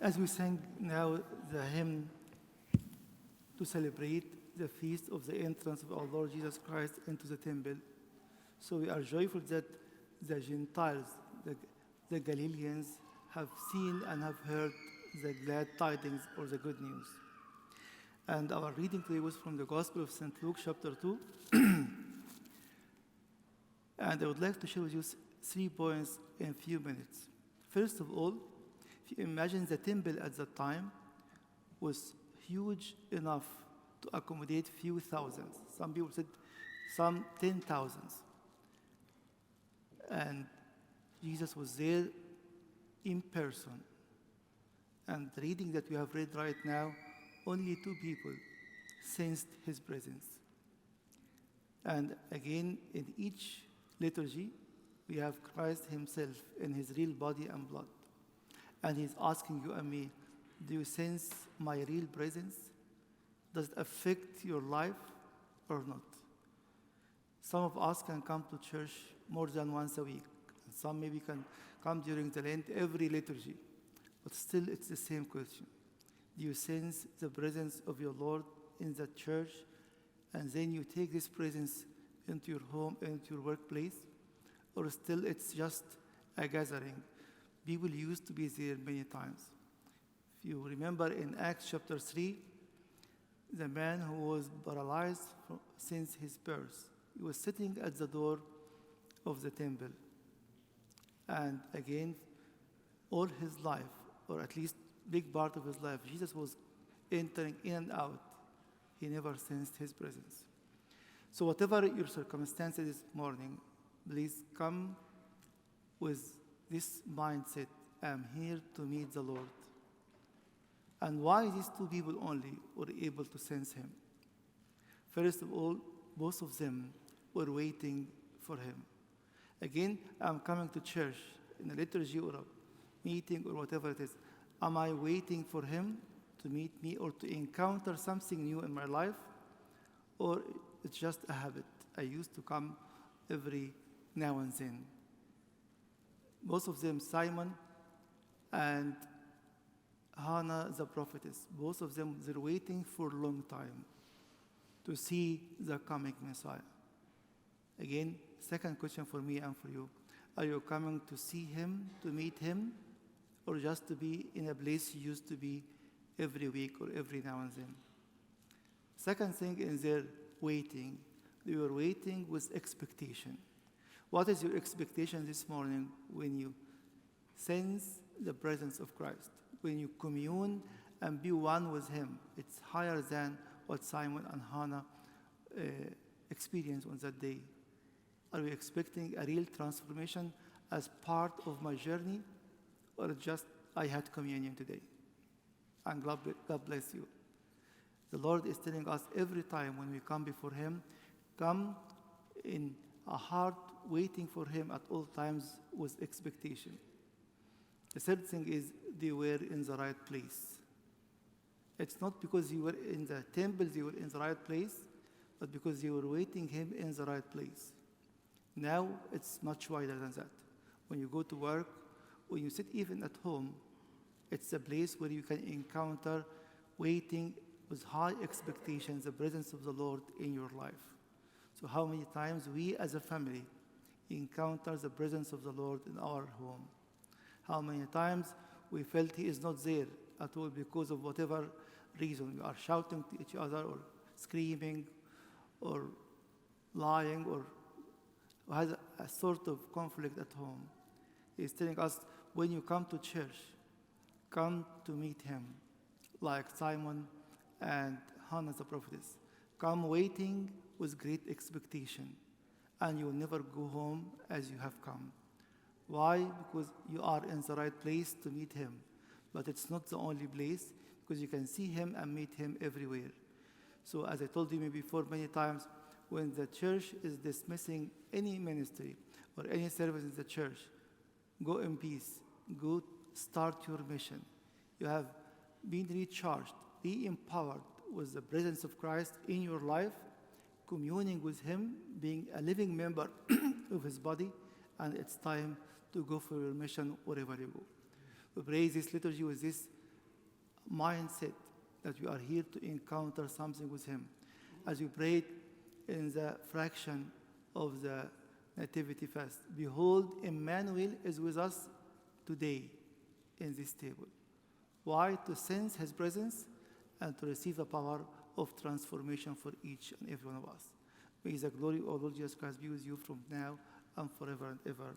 As we sing now the hymn to celebrate the feast of the entrance of our Lord Jesus Christ into the temple, so we are joyful that the Gentiles, the Galileans, have seen and have heard the glad tidings or the good news. And our reading today was from the Gospel of St. Luke, chapter 2. And I would like to share with you 3 points in a few minutes. First of all, if you imagine the temple at that time was huge enough to accommodate few thousands. Some people said some 10,000s. And Jesus was there in person. And the reading that we have read right now, only 2 people sensed his presence. And again, in each liturgy, we have Christ himself in his real body and blood. And he's asking you and me, do you sense my real presence? Does it affect your life or not? Some of us can come to church more than once a week. And some maybe can come during the Lent every liturgy. But still, it's the same question. Do you sense the presence of your Lord in the church? And then you take this presence into your home, into your workplace? Or still, it's just a gathering? People used to be there many times. If you remember in Acts chapter 3, the man who was paralyzed since his birth, he was sitting at the door of the temple. And again, all his life, or at least big part of his life, Jesus was entering in and out. He never sensed his presence. So whatever your circumstances this morning, please come with this mindset. I'm here to meet the Lord. And why these 2 people only were able to sense him? First of all, both of them were waiting for him. Again, I'm coming to church in a liturgy or a meeting or whatever it is. Am I waiting for him to meet me or to encounter something new in my life? Or it's just a habit? I used to come every now and then. Both of them, Simon and Hannah the prophetess, both of them, they're waiting for a long time to see the coming Messiah. Again, second question for me and for you. Are you coming to see him, to meet him, or just to be in a place you used to be every week or every now and then? Second thing is their waiting. They were waiting with expectation. What is your expectation this morning when you sense the presence of Christ? When you commune and be one with him? It's higher than what Simon and Hannah experienced on that day. Are we expecting a real transformation as part of my journey? Or just, I had communion today? And God bless you. The Lord is telling us every time when we come before him, come in a heart waiting for him at all times with expectation. The third thing is they were in the right place. It's not because you were in the temple, they were in the right place, but because they were waiting him in the right place. Now it's much wider than that. When you go to work, when you sit even at home, it's a place where you can encounter waiting with high expectations, the presence of the Lord in your life. So how many times we as a family encounter the presence of the Lord in our home? How many times we felt he is not there at all because of whatever reason. We are shouting to each other or screaming or lying or has a sort of conflict at home. He's telling us, when you come to church, come to meet him, like Simon and Hannah the prophetess. Come waiting with great expectation, and you will never go home as you have come. Why? Because you are in the right place to meet him. But it's not the only place, because you can see him and meet him everywhere. So as I told you before many times, when the church is dismissing any ministry or any service in the church, go in peace. Go start your mission. You have been recharged, re-empowered with the presence of Christ in your life, communing with him, being a living member of his body, and it's time to go for your mission wherever you go. We pray this liturgy with this mindset that we are here to encounter something with him. As we prayed in the fraction of the Nativity Fest, behold, Emmanuel is with us today in this table. Why? To sense his presence and to receive the power of transformation for each and every one of us. May the glory of Lord Jesus Christ be with you from now and forever and ever.